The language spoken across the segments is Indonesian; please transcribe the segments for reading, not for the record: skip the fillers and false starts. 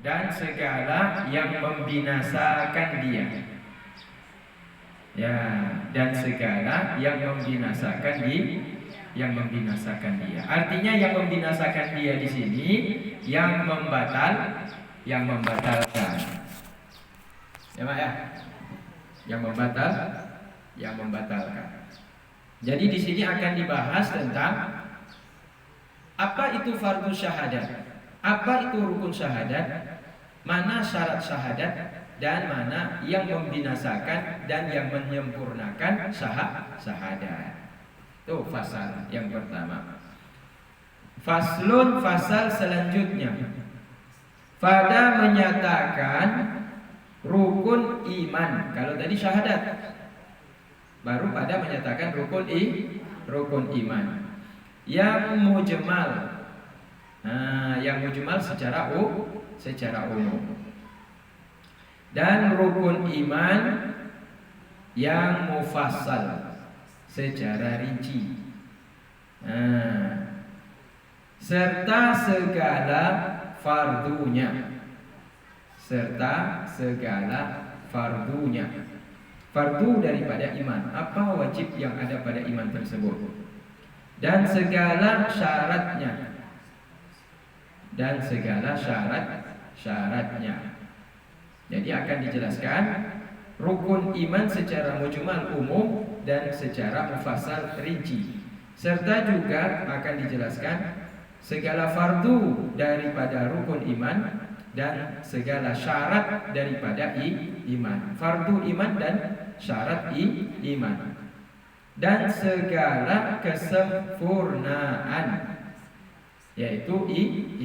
dan segala yang membinasakan dia. Ya, dan segala yang membinasakan dia. Artinya yang membinasakan dia di sini yang membatalkan. Ya, Mak ya. Yang membatalkan. Jadi di sini akan dibahas tentang apa itu fardu syahadat, apa itu rukun syahadat, mana syarat syahadat, dan mana yang membinasakan dan yang menyempurnakan syahadat. Itu fasal yang pertama. Faslun, fasal selanjutnya pada menyatakan rukun iman. Kalau tadi syahadat, baru pada menyatakan rukun iman. Yang mujmal. Nah, yang mujmal secara umum. Dan rukun iman yang mufassal secara rinci. Nah, serta segala fardunya. Fardu daripada iman. Apa wajib yang ada pada iman tersebut? Dan segala syaratnya. Jadi akan dijelaskan rukun iman secara mujmal umum dan secara mufassal rinci. Serta juga akan dijelaskan segala fardu daripada rukun iman dan segala syarat daripada iman. Fardu iman dan syarat iman. Dan segala kesempurnaan, yaitu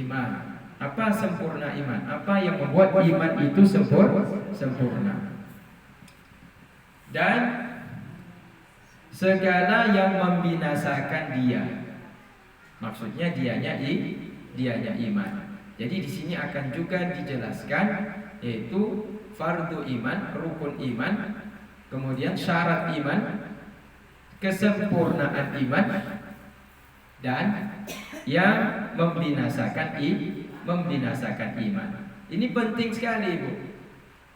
iman. Apa sempurna iman? Apa yang membuat iman itu sempurna? Dan segala yang membinasakan dia. Maksudnya dianya iman. Jadi di sini akan juga dijelaskan yaitu fardu iman, rukun iman, kemudian syarat iman, kesempurnaan iman, dan yang membinasakan iman. Ini penting sekali, Ibu,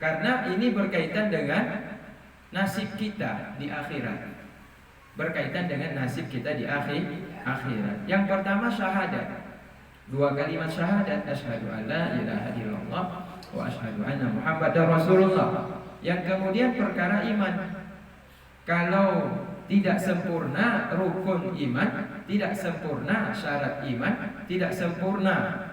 karena ini berkaitan dengan nasib kita di akhirat. Yang pertama syahadat. 2 kalimat syahadat, asyhadu an la ilaha illallah wa asyhadu anna muhammadar rasulullah. Yang kemudian perkara iman. Kalau tidak sempurna rukun iman, tidak sempurna syarat iman, tidak sempurna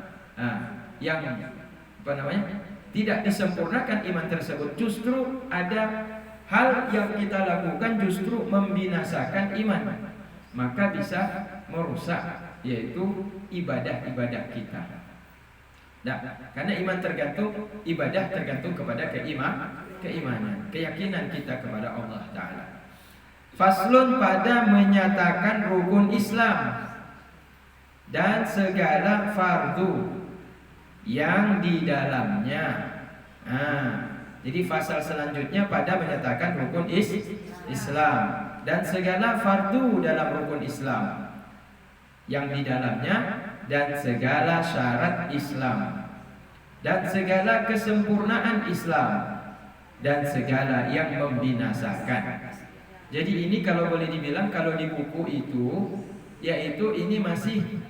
tidak disempurnakan iman tersebut, justru ada hal yang kita lakukan justru membinasakan iman, maka bisa merusak yaitu ibadah-ibadah kita. Nah, karena ibadah tergantung kepada keimanan, keyakinan kita kepada Allah Ta'ala. Faslun, pada menyatakan rukun Islam dan segala fardu yang di dalamnya. Jadi fasal selanjutnya pada menyatakan rukun Islam dan segala fardu dalam rukun Islam yang di dalamnya, dan segala syarat Islam, dan segala kesempurnaan Islam, dan segala yang membinasakan. Jadi ini kalau boleh dibilang, kalau di buku itu, yaitu ini masih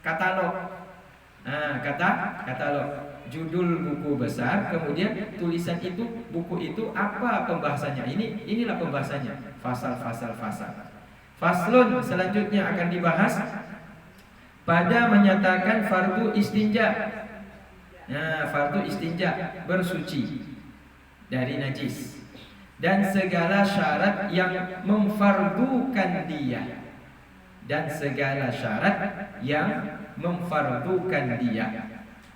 katalog. Katalog, judul buku besar, kemudian tulisan itu, buku itu apa pembahasannya. Inilah pembahasannya, fasal. Faslun selanjutnya akan dibahas pada menyatakan fardu istinja. Fardu istinja, bersuci dari najis, dan segala syarat yang memfardukan dia,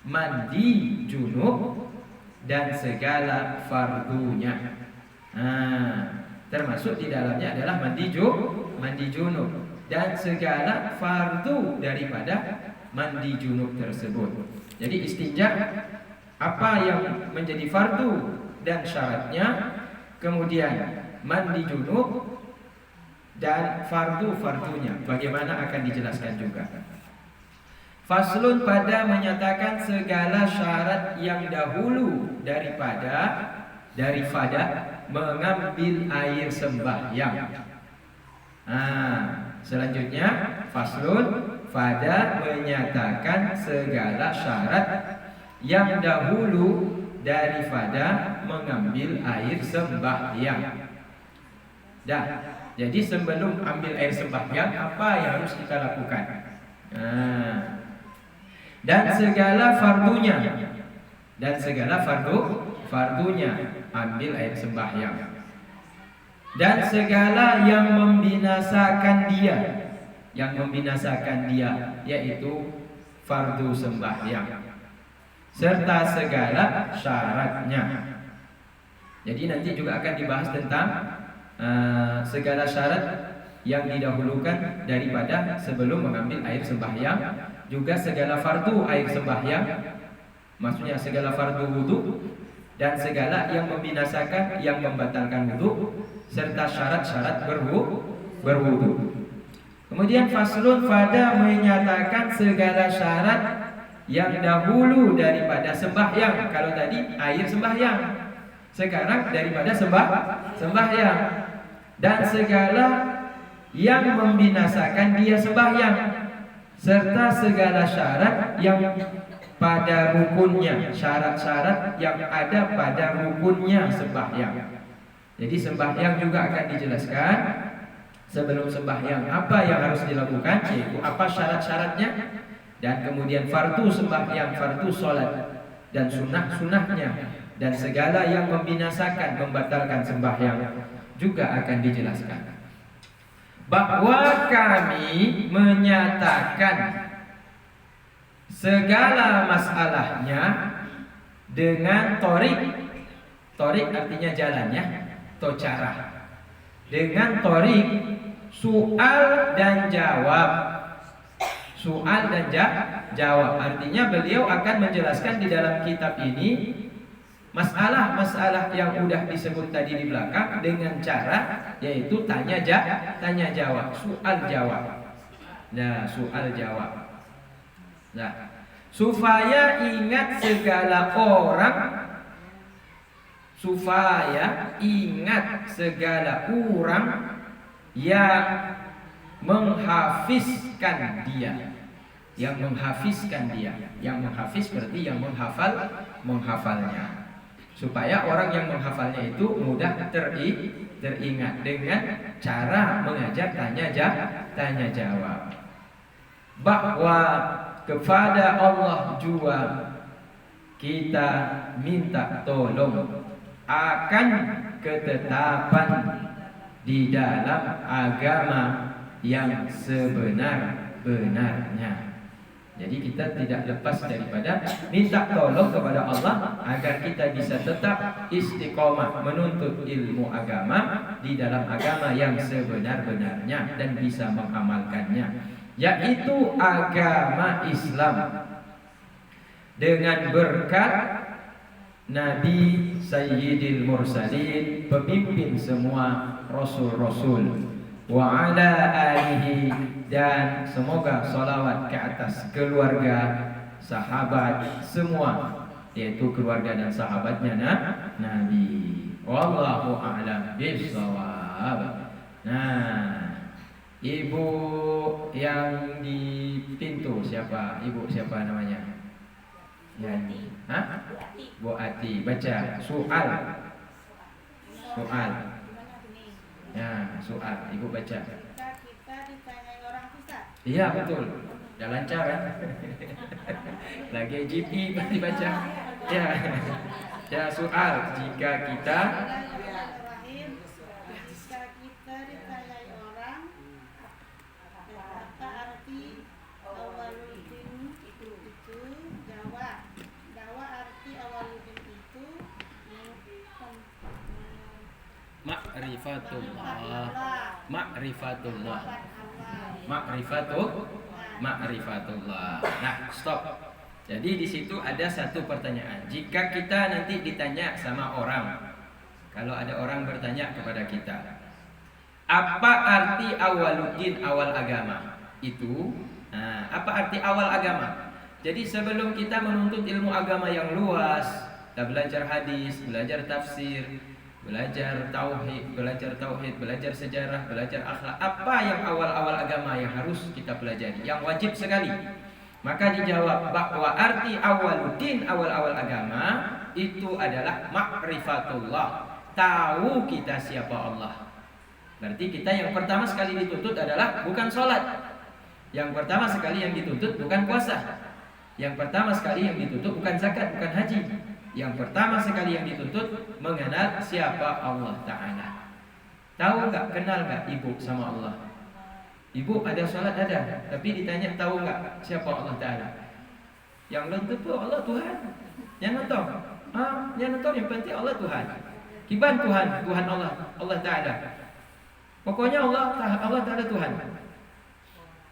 mandi junub dan segala fardunya. Termasuk di dalamnya adalah mandi junub dan segala fardu daripada mandi junub tersebut. Jadi istinja, apa yang menjadi fardu dan syaratnya, kemudian mandi junub dan fardu-fardunya bagaimana akan dijelaskan juga. Faslun pada menyatakan segala syarat yang dahulu daripada mengambil air sembahyang. Selanjutnya faslun pada menyatakan segala syarat yang dahulu daripada mengambil air sembahyang. Jadi sebelum ambil air sembahyang apa yang harus kita lakukan? Dan segala fardunya ambil air sembahyang. Dan segala yang membinasakan dia yaitu fardu sembahyang serta segala syaratnya. Jadi nanti juga akan dibahas tentang segala syarat yang didahulukan daripada sebelum mengambil air sembahyang, juga segala fardu air sembahyang, maksudnya segala fardu wudu dan segala yang membinasakan, yang membatalkan wudu serta syarat-syarat berwudu. Kemudian faslun pada menyatakan segala syarat yang dahulu daripada sembahyang. Kalau tadi air sembahyang, sekarang daripada sembahyang. Dan segala yang membinasakan dia sembahyang serta segala syarat yang pada rukunnya, syarat-syarat yang ada pada rukunnya sembahyang. Jadi sembahyang juga akan dijelaskan sebelum sembahyang apa yang harus dilakukan, yaitu apa syarat-syaratnya, dan kemudian fardu sembahyang, fardu sholat dan sunnah-sunnahnya, dan segala yang membinasakan, membatalkan sembahyang juga akan dijelaskan. Bahwa kami menyatakan segala masalahnya dengan torik artinya jalannya atau cara, dengan torik soal dan jawab. Artinya beliau akan menjelaskan di dalam kitab ini masalah-masalah yang sudah disebut tadi di belakang dengan cara, yaitu tanya jawab, soal jawab. Supaya ingat segala orang yang menghafizkan dia. Yang menghafiz berarti yang menghafalnya. Supaya orang yang menghafalnya itu mudah teringat dengan cara mengajar tanya jawab. Bahwa kepada Allah juga kita minta tolong akan ketetapan di dalam agama yang sebenar-benarnya. Jadi kita tidak lepas daripada minta tolong kepada Allah agar kita bisa tetap istiqomah menuntut ilmu agama di dalam agama yang sebenar-benarnya dan bisa mengamalkannya, yaitu agama Islam, dengan berkat Nabi Sayyidil Mursalin, pemimpin semua rasul-rasul, wa ala alihi, dan semoga salawat ke atas keluarga, sahabat semua, yaitu keluarga dan sahabatnya Nabi. Wallahu a'lam bishawab. Ibu yang di pintu siapa? Ibu siapa namanya? Yani, Bu Ati. Baca soal. Ya, soal. Ibu baca. Kita ditanyai orang Ustaz. Iya betul. Dah lancar kan? Lagi GP pasti baca. Ya. Ya, soal. Jika kita ditanyai orang, apa arti awaludin itu? Jawab. Arti awaludin itu Ma'rifatullah. Nah, stop. Jadi di situ ada satu pertanyaan. Jika kita nanti ditanya sama orang, kalau ada orang bertanya kepada kita, apa arti awaluddin, awal agama? Itu, apa arti awal agama? Jadi sebelum kita menuntut ilmu agama yang luas, kita belajar hadis, belajar tafsir, belajar tauhid, belajar sejarah, belajar akhlak. Apa yang awal-awal agama yang harus kita pelajari, yang wajib sekali? Maka dijawab bahwa arti awaluddin, awal-awal agama itu adalah ma'rifatullah, tahu kita siapa Allah. Berarti kita yang pertama sekali dituntut adalah bukan sholat. Yang pertama sekali yang dituntut bukan puasa. Yang pertama sekali yang dituntut bukan zakat, bukan haji. Yang pertama sekali yang dituntut mengenal siapa Allah Ta'ala. Tahu nggak, kenal nggak ibu sama Allah? Ibu ada sholat ada, tapi ditanya tahu nggak siapa Allah Ta'ala? Yang belum tentu Allah Tuhan. Yang nonton, yang penting Allah Tuhan. Kiban Tuhan Allah Ta'ala. Pokoknya Allah Ta'ala Tuhan.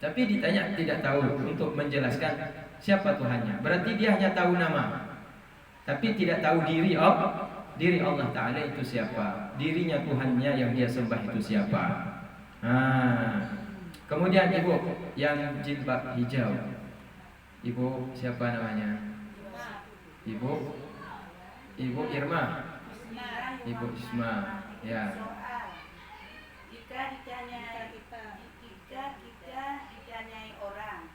Tapi ditanya tidak tahu untuk menjelaskan siapa Tuhannya. Berarti dia hanya tahu nama, tapi tidak tahu diri Allah Ta'ala itu siapa, dirinya Tuhannya yang dia sembah itu siapa. Kemudian ibu yang jilbab hijau, ibu siapa namanya? Ibu Irma, Ibu Isma, ya. Jika kita ditanyai orang,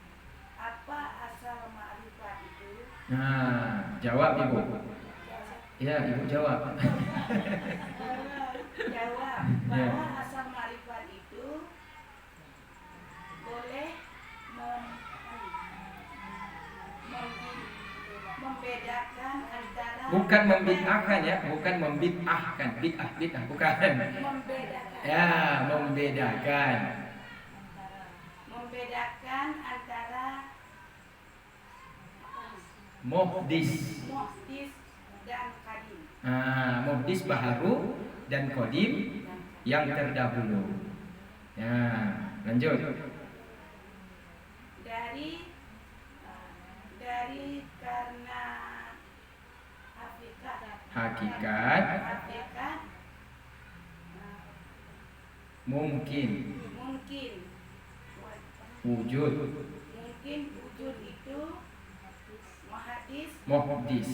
apa asal ma'rifat itu? Jawab ibu. Ya, ibu jawab. Jawab bahwa asal ma'rifat itu boleh membedakan antara, bukan membid'ahkan ya, bukan membid'ahkan, bid'ah bukan. Membedakan. Ya, membedakan Antara muhdis dan qadim. Muhdis baharu dan qadim yang terdahulu. Ya, lanjut. Dari karena Hakikat mungkin wujud itu muhdis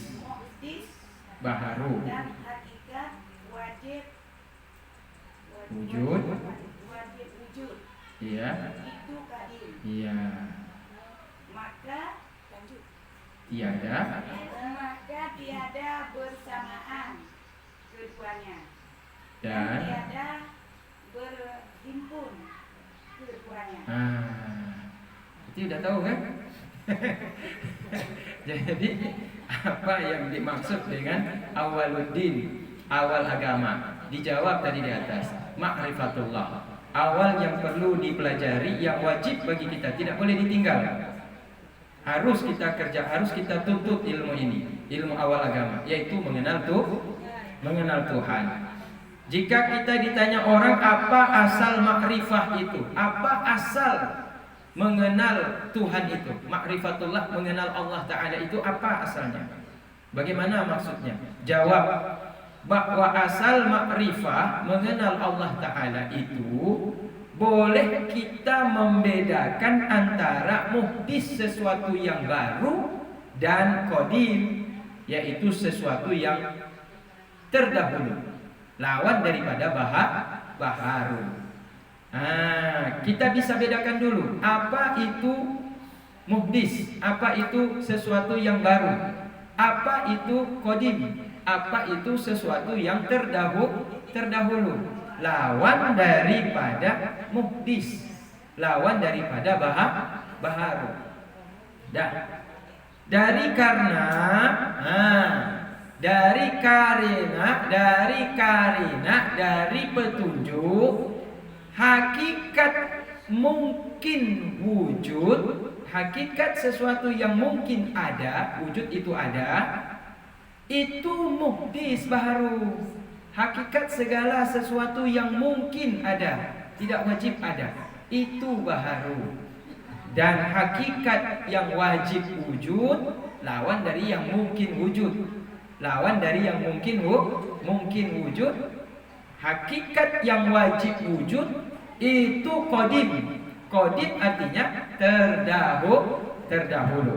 baharu dan hakikat wajib wujud. Iya. Itu qadim. Iya. Maka tiada bersamaan keduanya dan tiada berhimpun keduanya. Itu udah tahu kan? Jadi apa yang dimaksud dengan awaluddin, awal agama? Dijawab tadi di atas, ma'rifatullah. Awal yang perlu dipelajari, yang wajib bagi kita, tidak boleh ditinggal. Harus kita kerja, harus kita tuntut ilmu ini, ilmu awal agama, yaitu mengenal Tuhan. Jika kita ditanya orang apa asal makrifah itu, apa asal mengenal Tuhan itu, makrifatullah, mengenal Allah Ta'ala itu apa asalnya? Bagaimana maksudnya? Jawab bahwa asal makrifah, mengenal Allah Ta'ala itu boleh kita membedakan antara muhdis, sesuatu yang baru, dan qadim, yaitu sesuatu yang terdahulu, lawan daripada baharu. Kita bisa bedakan dulu apa itu muhdis, apa itu sesuatu yang baru, apa itu qadim, apa itu sesuatu yang terdahulu, lawan daripada muhdis, lawan daripada baharu. Dari petunjuk hakikat mungkin wujud, hakikat sesuatu yang mungkin ada, wujud itu ada, itu muhdis baharu. Hakikat segala sesuatu yang mungkin ada, tidak wajib ada, itu baharu. Dan hakikat yang wajib wujud lawan dari yang mungkin wujud, lawan dari yang mungkin wujud. Hakikat yang wajib wujud itu qadim. Qadim artinya terdahulu.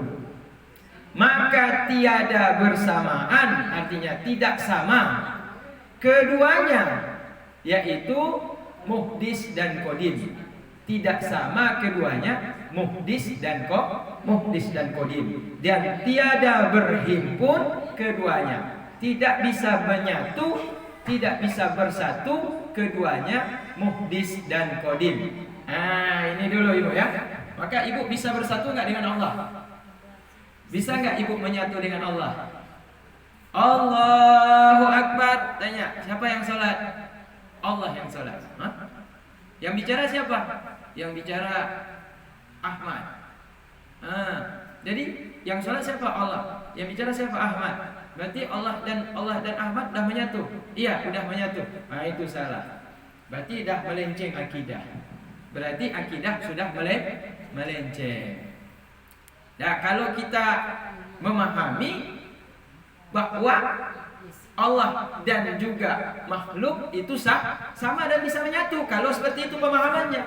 maka tiada bersamaan, artinya tidak sama keduanya, yaitu muhdis dan qadim. Tidak sama keduanya, muhdis dan qadim. Dan tiada berhimpun keduanya, tidak bisa menyatu, tidak bisa bersatu keduanya, muhdis dan qadim. Ini dulu ibu ya. Maka ibu bisa bersatu nggak dengan Allah? Bisa nggak ibu menyatu dengan Allah? Allahu Akbar. Tanya, siapa yang sholat? Allah yang sholat. Yang bicara siapa? Yang bicara Ahmad. Jadi yang sholat siapa? Allah. Yang bicara siapa? Ahmad. Berarti Allah dan Ahmad dah menyatu. Iya, sudah menyatu. Itu salah. Berarti dah melenceng akidah. Berarti akidah sudah melenceng. Nah, kalau kita memahami bahwa Allah dan juga makhluk itu sama dan bisa menyatu, kalau seperti itu pemahamannya.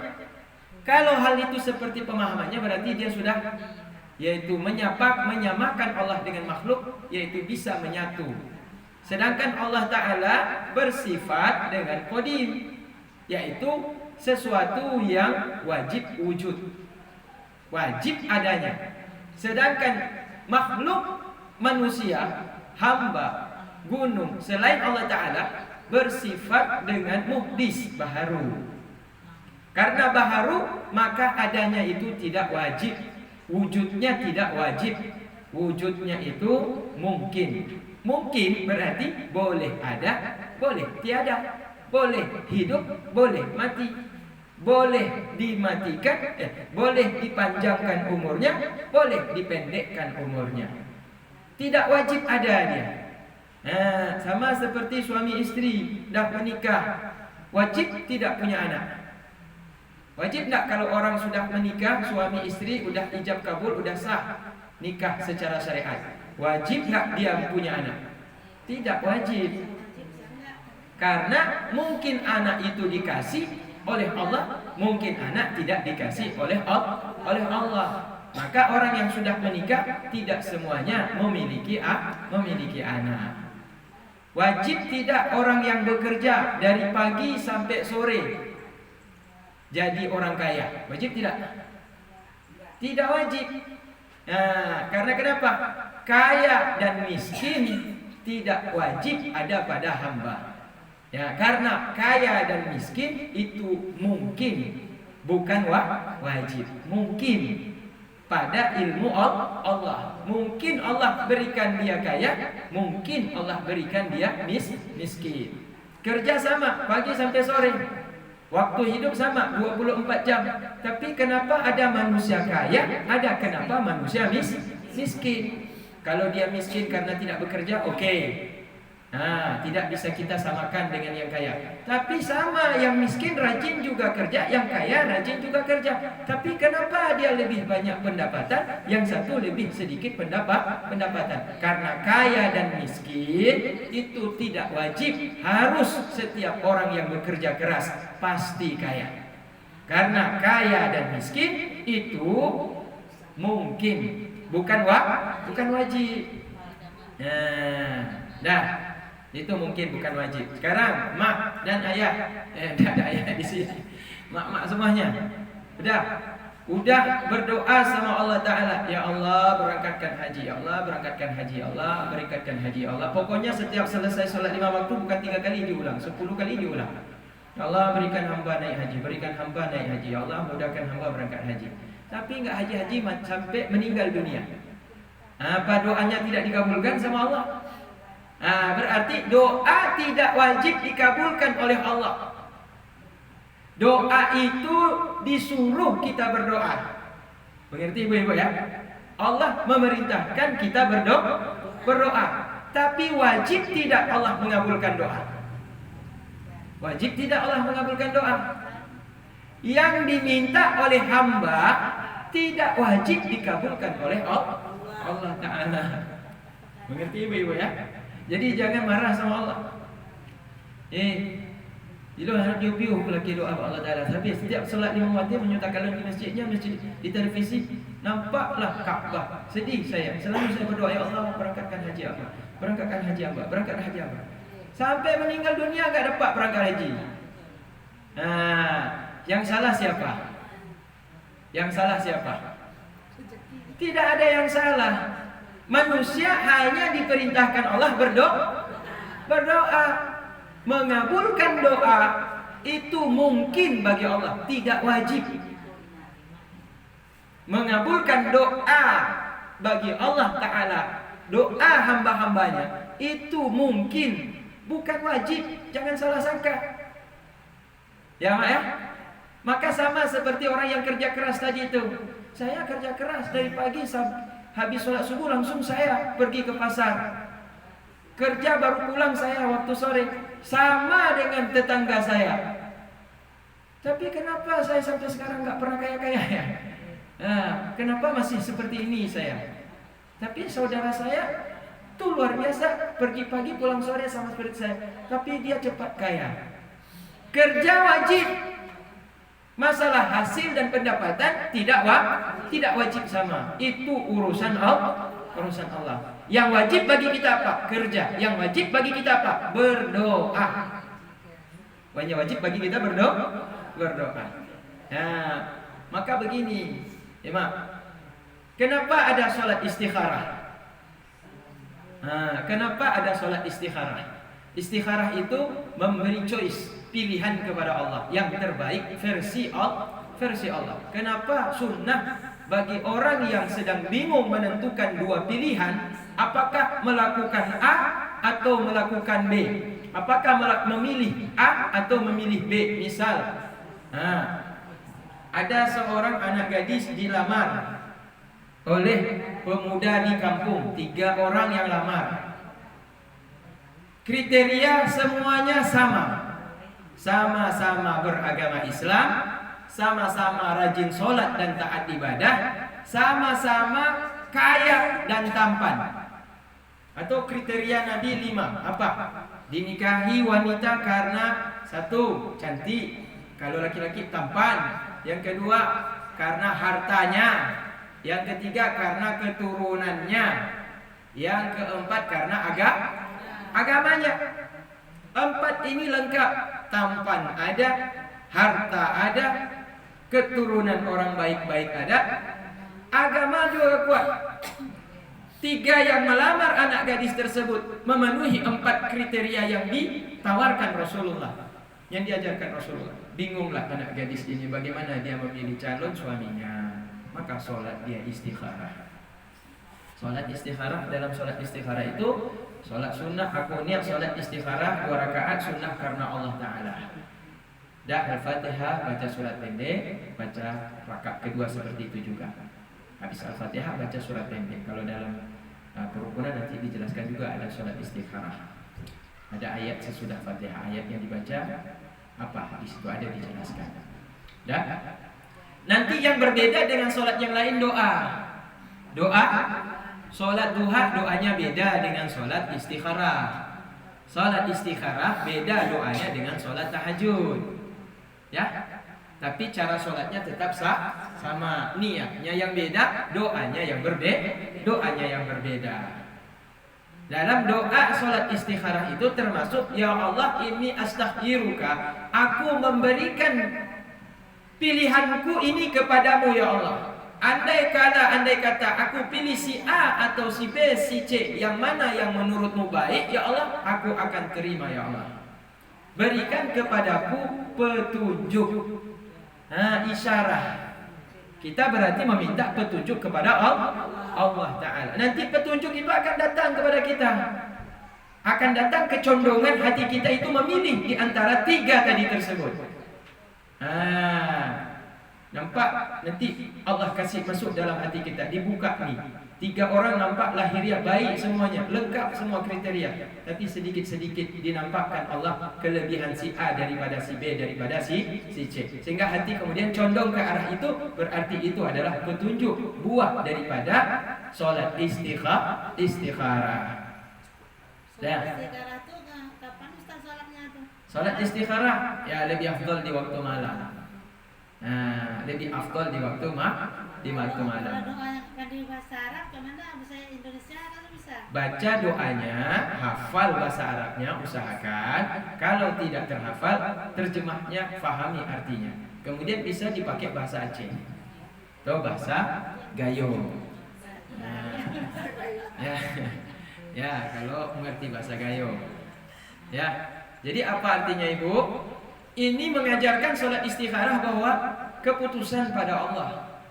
Kalau hal itu seperti pemahamannya, berarti dia sudah, yaitu menyamakan Allah dengan makhluk, yaitu bisa menyatu. Sedangkan Allah Ta'ala bersifat dengan qadim, yaitu sesuatu yang wajib wujud, wajib adanya. Sedangkan makhluk manusia, hamba, gunung, selain Allah Ta'ala bersifat dengan muhdis, baharu. Karena baharu, maka adanya itu tidak wajib, wujudnya tidak wajib, wujudnya itu mungkin. Mungkin berarti boleh ada, boleh tiada, boleh hidup, boleh mati, boleh dimatikan, boleh dipanjangkan umurnya, boleh dipendekkan umurnya. Tidak wajib ada dia. Sama seperti suami istri dah menikah, wajib tidak punya anak. Wajib tak kalau orang sudah menikah, suami istri udah ijab kabul, udah sah nikah secara syariat, wajib tak dia punya anak? Tidak wajib. Karena mungkin anak itu dikasih oleh Allah, mungkin anak tidak dikasih oleh Allah. Maka orang yang sudah menikah tidak semuanya memiliki anak. Wajib tidak orang yang bekerja dari pagi sampai sore jadi orang kaya? Wajib tidak? Tidak wajib. Karena kenapa? Kaya dan miskin tidak wajib ada pada hamba. Ya, karena kaya dan miskin itu mungkin, bukan wajib. Mungkin pada ilmu Allah. Mungkin Allah berikan dia kaya, mungkin Allah berikan dia miskin. Kerja sama pagi sampai sore, waktu hidup sama 24 jam. Tapi kenapa ada manusia kaya, ada kenapa manusia miskin? Kalau dia miskin karena tidak bekerja, oke. Tidak bisa kita samakan dengan yang kaya. Tapi sama, yang miskin rajin juga kerja, yang kaya rajin juga kerja. Tapi kenapa dia lebih banyak pendapatan, yang satu lebih sedikit pendapatan? Karena kaya dan miskin itu tidak wajib harus setiap orang yang bekerja keras pasti kaya. Karena kaya dan miskin itu mungkin, bukan wajib. Itu mungkin bukan wajib. Sekarang mak dan ayah, tidak ada ayah di sini. Mak semuanya udah berdoa sama Allah Ta'ala, ya Allah berangkatkan haji, ya Allah berangkatkan haji, ya Allah berangkatkan haji, ya Allah. Pokoknya setiap selesai sholat 5 waktu bukan 3 kali diulang, 10 kali diulang. Ya Allah berikan hamba naik haji, berikan hamba naik haji, ya Allah mudahkan hamba berangkat haji. Tapi enggak haji-haji sampai meninggal dunia. Apa doanya tidak dikabulkan sama Allah? Berarti doa tidak wajib dikabulkan oleh Allah. Doa itu disuruh kita berdoa. Mengerti ibu-ibu ya? Allah memerintahkan kita berdoa. Tapi wajib tidak Allah mengabulkan doa. Wajib tidak Allah mengabulkan doa. Yang diminta oleh hamba tidak wajib dikabulkan oleh Allah Ta'ala. Mengerti ibu-ibu ya? Jadi jangan marah sama Allah. Itu harap diupiuh lagi doa Allah Ta'ala. Tapi setiap solat 5 waktu menyutakan di masjidnya, masjid di televisi, Nampaklah Ka'bah. Sedih saya. Selalu saya berdoa, ya Allah berangkatkan haji Abah. Berangkatkan haji Abah. Berangkatkan haji Abah. Sampai meninggal dunia enggak dapat berangkat haji. Nah, yang salah siapa? Yang salah siapa? Tidak ada yang salah. Manusia hanya diperintahkan Allah berdoa. Mengabulkan doa itu mungkin bagi Allah, tidak wajib. Mengabulkan doa bagi Allah Ta'ala, doa hamba-hambanya itu mungkin, bukan wajib. Jangan salah sangka. Ya Mak ya? Maka sama seperti orang yang kerja keras tadi itu. Saya kerja keras dari pagi habis sholat subuh langsung saya pergi ke pasar. Kerja baru pulang saya waktu sore. Sama dengan tetangga saya. Tapi kenapa saya sampai sekarang nggak pernah kaya-kaya ya? Nah, kenapa masih seperti ini saya? Tapi saudara saya tuh luar biasa, pergi pagi pulang sore sama seperti saya. Tapi dia cepat kaya. Kerja wajib. Masalah hasil dan pendapatan tidak wajib sama. Itu urusan Allah. Yang wajib bagi kita apa? Kerja. Yang wajib bagi kita apa? Berdoa. Yang wajib bagi kita berdoa. Nah, maka begini, ya Mak. Kenapa ada sholat istikharah? Nah, kenapa ada sholat istikharah? Istikharah itu memberi choice, pilihan kepada Allah yang terbaik versi Allah. Kenapa sunnah bagi orang yang sedang bingung menentukan dua pilihan, apakah melakukan A atau melakukan B? Apakah memilih A atau memilih B? Misal, ada seorang anak gadis dilamar oleh pemuda di kampung, 3 orang yang lamar. Kriteria semuanya sama-sama beragama Islam, sama-sama rajin sholat dan taat ibadah, sama-sama kaya dan tampan. Atau kriteria Nabi 5, apa? Dinikahi wanita karena 1, cantik. Kalau laki-laki tampan. Yang kedua, karena hartanya. Yang ketiga, karena keturunannya. Yang keempat, karena agamanya. 4 ini lengkap. Tampan ada, harta ada, keturunan orang baik-baik ada, agama juga kuat. 3 yang melamar anak gadis tersebut memenuhi 4 kriteria yang ditawarkan Rasulullah, yang diajarkan Rasulullah. Bingunglah anak gadis ini bagaimana dia memilih calon suaminya. Maka sholat dia istikharah. Sholat istikharah, dalam sholat istikharah itu sholat sunnah. Aku niat sholat istikharah 2 rakaat sunnah karena Allah Ta'ala. Dah Al-Fatihah, baca surat pendek, baca rakaat kedua seperti itu juga. Habis Al-Fatihah baca surat pendek. Kalau dalam kerukunan nanti dijelaskan juga ada sholat istikharah. Ada ayat sesudah Fatihah, ayat yang dibaca apa di situ ada dijelaskan. Dah. Nanti yang berbeda dengan sholat yang lain doa. Sholat duha doanya beda dengan sholat istikharah. Sholat istikharah beda doanya dengan sholat tahajud. Ya, tapi cara sholatnya tetap sama, niatnya yang beda, doanya yang berbeda. Dalam doa sholat istikharah itu termasuk, ya Allah ini astaghfiruka, aku memberikan pilihanku ini kepadamu ya Allah. Andai kata aku pilih si A atau si B, si C, yang mana yang menurutmu baik ya Allah, aku akan terima ya Allah. Berikan kepadaku petunjuk. Isyarah. Kita berarti meminta petunjuk kepada Allah Ta'ala. Nanti petunjuk itu akan datang kepada kita. Akan datang kecondongan hati kita itu memilih di antara 3 tadi tersebut. Nampak nanti Allah kasih masuk dalam hati kita, dibuka nih 3 orang nampak lahiriah baik semuanya, lengkap semua kriteria, tapi sedikit-sedikit dinampakkan Allah kelebihan si A daripada si B daripada si C, sehingga hati kemudian condong ke arah itu. Berarti itu adalah petunjuk, buah daripada sholat istikharah. Istikharah tuh kapan Ustaz sholatnya tuh? Sholat istikharah ya lebih afdal di waktu malam. Nah, lebih afdal di waktu Kalau malam. doanya kan di bahasa Arab, kemana bahasa Indonesia kan bisa. Baca doanya, hafal bahasa Arabnya, usahakan. Kalau tidak terhafal, terjemahnya, fahami artinya. Kemudian bisa dipakai bahasa Aceh atau bahasa Gayo. Nah, ya, ya kalau mengerti bahasa Gayo. Ya, jadi apa artinya Ibu? Ini mengajarkan sholat istikharah bahwa keputusan pada Allah.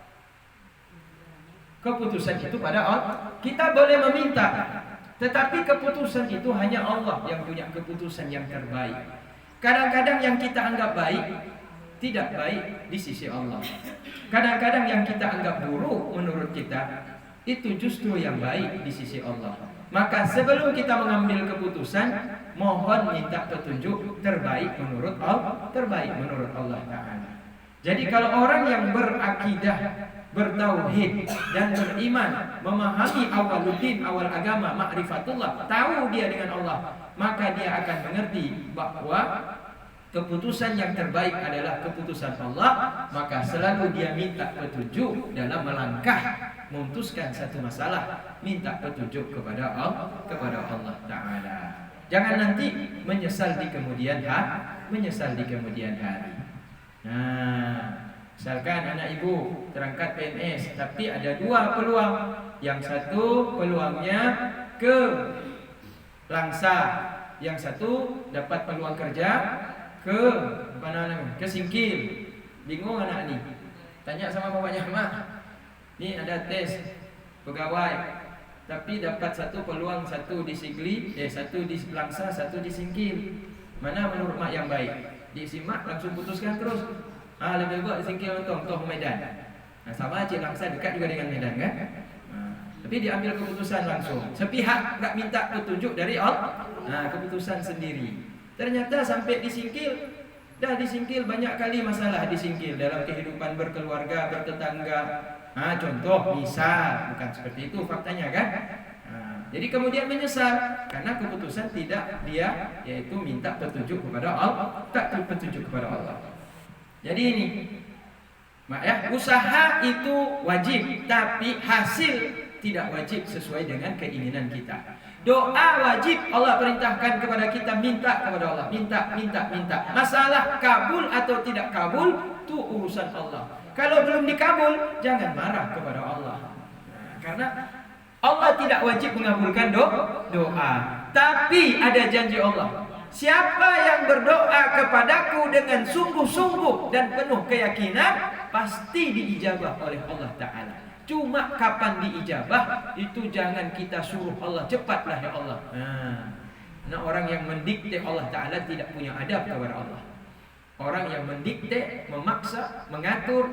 Keputusan itu pada Allah. Kita boleh meminta, tetapi keputusan itu hanya Allah yang punya keputusan yang terbaik. Kadang-kadang yang kita anggap baik tidak baik di sisi Allah. Kadang-kadang yang kita anggap buruk menurut kita itu justru yang baik di sisi Allah. Maka sebelum kita mengambil keputusan, mohon minta petunjuk terbaik menurut Allah, Ta'ala. Jadi kalau orang yang berakidah, bertauhid dan beriman, memahami awwaluddin, awal agama, ma'rifatullah, tahu dia dengan Allah, maka dia akan mengerti bahwa keputusan yang terbaik adalah keputusan Allah. Maka selalu dia minta petunjuk dalam melangkah memutuskan satu masalah, minta petunjuk kepada Allah Ta'ala. Jangan nanti menyesal di kemudian hari. Nah, misalkan anak ibu terangkat PNS, tapi ada dua peluang. Yang satu peluangnya ke Langsa, yang satu dapat peluang kerja ke ke Singkil. Bingung anak nih. Tanya sama bapaknya, "Mak, nih ada tes pegawai, tapi dapat satu peluang, satu di Sigli, satu di Langsa, satu di Singkil. Mana menurut mak yang baik?" Disimak langsung putuskan terus. Lebih baik Singkil toh Medan. Nah, sama aja Langsa dekat juga dengan Medan kan? Tapi diambil keputusan langsung. Sepihak nggak minta petunjuk dari Allah. Keputusan sendiri. Ternyata sampai di Singkil, banyak kali masalah di Singkil dalam kehidupan berkeluarga, bertetangga. Contoh misal, bukan seperti itu faktanya kan? Jadi kemudian menyesal karena keputusan tidak dia, yaitu minta petunjuk kepada Allah, tak petunjuk kepada Allah. Jadi ini, usaha itu wajib, tapi hasil tidak wajib sesuai dengan keinginan kita. Doa wajib, Allah perintahkan kepada kita minta kepada Allah, minta. Masalah kabul atau tidak kabul itu urusan Allah. Kalau belum dikabul, jangan marah kepada Allah. Karena Allah tidak wajib mengabulkan doa. Tapi ada janji Allah. Siapa yang berdoa kepadaku dengan sungguh-sungguh dan penuh keyakinan, pasti diijabah oleh Allah Ta'ala. Cuma kapan diijabah, itu jangan kita suruh Allah, cepatlah ya Allah. Nah, orang yang mendikte Allah Ta'ala tidak punya adab kepada Allah. Orang yang mendikte, memaksa, mengatur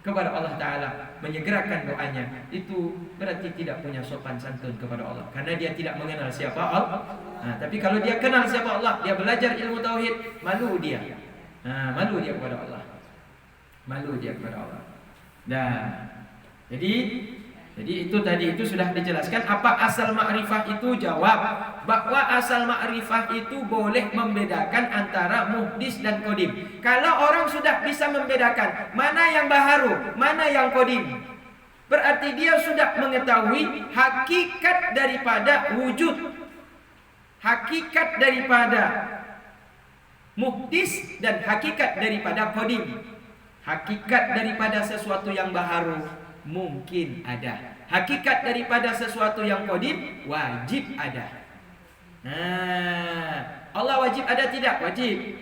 kepada Allah Ta'ala, menyegerakan doanya, itu berarti tidak punya sopan santun kepada Allah, karena dia tidak mengenal siapa Allah. Tapi kalau dia kenal siapa Allah, dia belajar ilmu tauhid, malu dia. Malu dia kepada Allah. Nah, jadi itu tadi sudah dijelaskan apa asal ma'rifah itu. Jawab bahwa asal ma'rifah itu boleh membedakan antara muhdis dan qadim. Kalau orang sudah bisa membedakan mana yang baharu, mana yang qadim, berarti dia sudah mengetahui hakikat daripada wujud, hakikat daripada muhdis dan hakikat daripada qadim. Hakikat daripada sesuatu yang baharu mungkin ada. Hakikat daripada sesuatu yang qadim wajib ada. Allah wajib ada tidak? Wajib.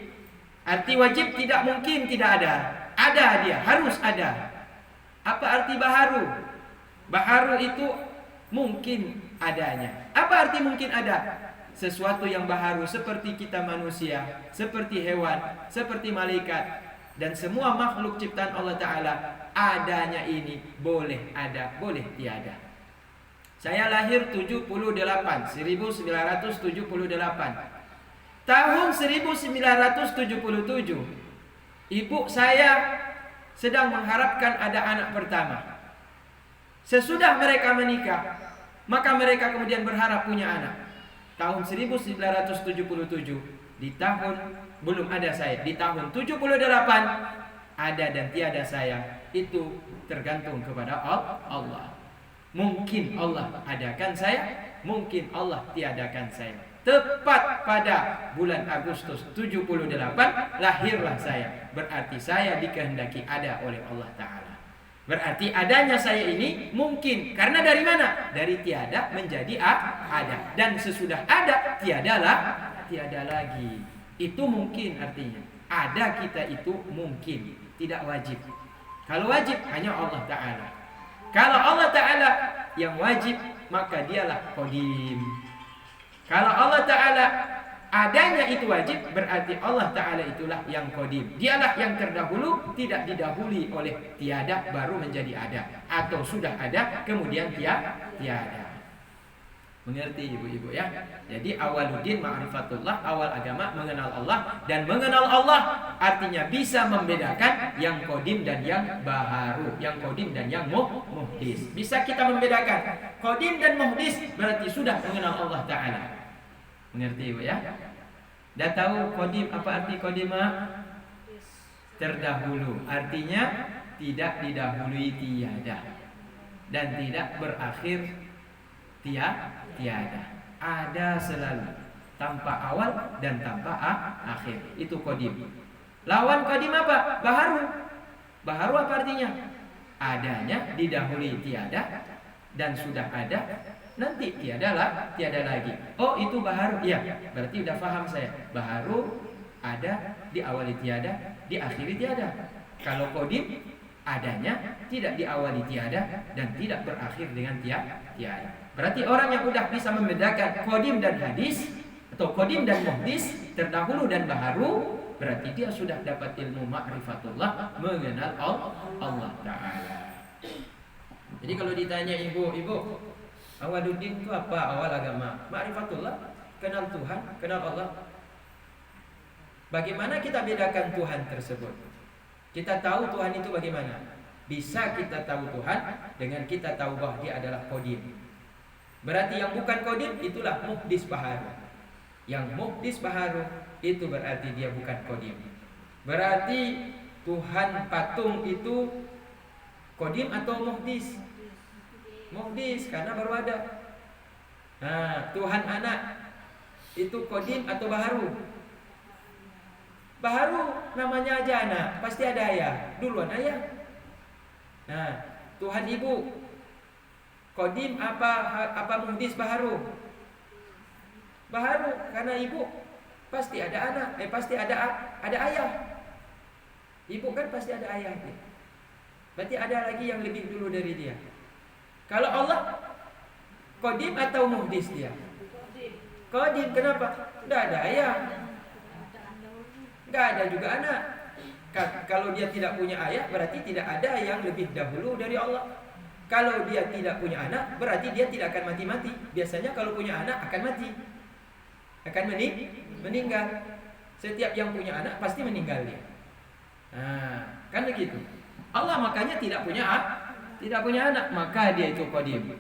Arti wajib tidak mungkin tidak ada. Ada dia, harus ada. Apa arti baharu? Baharu itu mungkin adanya. Apa arti mungkin ada? Sesuatu yang baharu seperti kita manusia, seperti hewan, seperti malaikat, dan semua makhluk ciptaan Allah Ta'ala, adanya ini boleh ada, boleh tiada. Saya lahir 1978. Tahun 1977, ibu saya sedang mengharapkan ada anak pertama. Sesudah mereka menikah, maka mereka kemudian berharap punya anak. Tahun 1977, di tahun belum ada saya, di tahun 78 ada dan tiada saya itu tergantung kepada Allah. Mungkin Allah adakan saya, mungkin Allah tiadakan saya. Tepat pada bulan Agustus 78 lahirlah saya. Berarti saya dikehendaki ada oleh Allah Ta'ala. Berarti adanya saya ini mungkin. Karena dari mana? Dari tiada menjadi ada. Dan sesudah ada, tiada lagi. Itu mungkin artinya. Ada kita itu mungkin, tidak wajib. Kalau wajib hanya Allah Ta'ala. Kalau Allah Ta'ala yang wajib, maka dialah qadim. Kalau Allah Ta'ala adanya itu wajib, berarti Allah Ta'ala itulah yang qadim. Dialah yang terdahulu, tidak didahului oleh tiada baru menjadi ada. Atau sudah ada kemudian tiada. Mengerti ibu-ibu ya? Jadi awaluddin ma'rifatullah, awal agama mengenal Allah. Dan mengenal Allah artinya bisa membedakan yang qadim dan yang baharu, yang qadim dan yang muhdis. Bisa kita membedakan qadim dan muhdis, berarti sudah mengenal Allah Ta'ala. Mengerti ibu ya? Dah tahu qadim, apa arti qadim? Terdahulu, artinya tidak didahului tiada dan tidak berakhir tiada. Ada selalu, tanpa awal dan tanpa akhir. Itu qadim. Lawan qadim apa? Baharu. Baharu apa artinya? Adanya didahului tiada dan sudah ada, nanti tiada lagi. Oh, itu baharu. Iya, berarti udah paham saya. Baharu ada, diawali tiada, diakhiri tiada. Kalau qadim adanya tidak diawali tiada dan tidak berakhir dengan tiada. Berarti orang yang sudah bisa membedakan qadim dan hadis atau qadim dan muhdis, terdahulu dan baharu, berarti dia sudah dapat ilmu ma'rifatullah, mengenal Allah Ta'ala. Jadi kalau ditanya ibu, awaluddin itu apa? Awal agama. Ma'rifatullah, kenal Tuhan, kenal Allah. Bagaimana kita bedakan Tuhan tersebut? Kita tahu Tuhan itu bagaimana? Bisa kita tahu Tuhan dengan kita tahu bahwa dia adalah qadim. Berarti yang bukan qadim itulah muhdis baharu. Yang muhdis baharu itu berarti dia bukan qadim. Berarti Tuhan patung itu qadim atau muhdis? Muhdis, karena baru ada. Nah, Tuhan anak itu qadim atau baharu? Baharu, namanya aja anak, pasti ada ayah. Duluan ayah. Nah, Tuhan ibu qadim apa muhdis baharu? Baharu, karena ibu pasti ada anak, pasti ada ayah. Ibu kan pasti ada ayah. Berarti ada lagi yang lebih dulu dari dia. Kalau Allah qadim atau muhdis dia? Qadim, kenapa? Tidak ada ayah, tidak ada juga anak. Kalau dia tidak punya ayah, berarti tidak ada yang lebih dahulu dari Allah. Kalau dia tidak punya anak, berarti dia tidak akan mati-mati. Biasanya kalau punya anak akan mati, akan meninggal. Setiap yang punya anak pasti meninggal dia. Nah, kan begitu. Allah makanya tidak punya anak, maka dia itu qadim.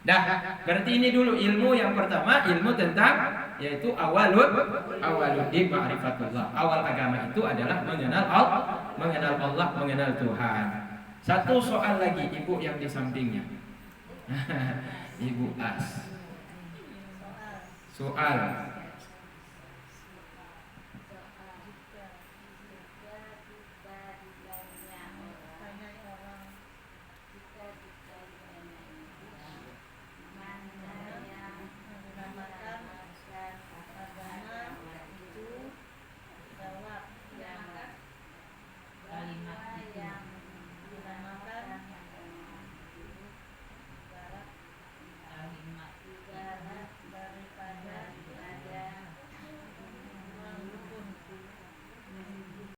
Dah, berarti ini dulu ilmu yang pertama, ilmu tentang yaitu awaluddin ma'rifatullah. Awal agama itu adalah mengenal Allah, mengenal Tuhan. Satu soal lagi, ibu yang di sampingnya. Ibu As. Soal.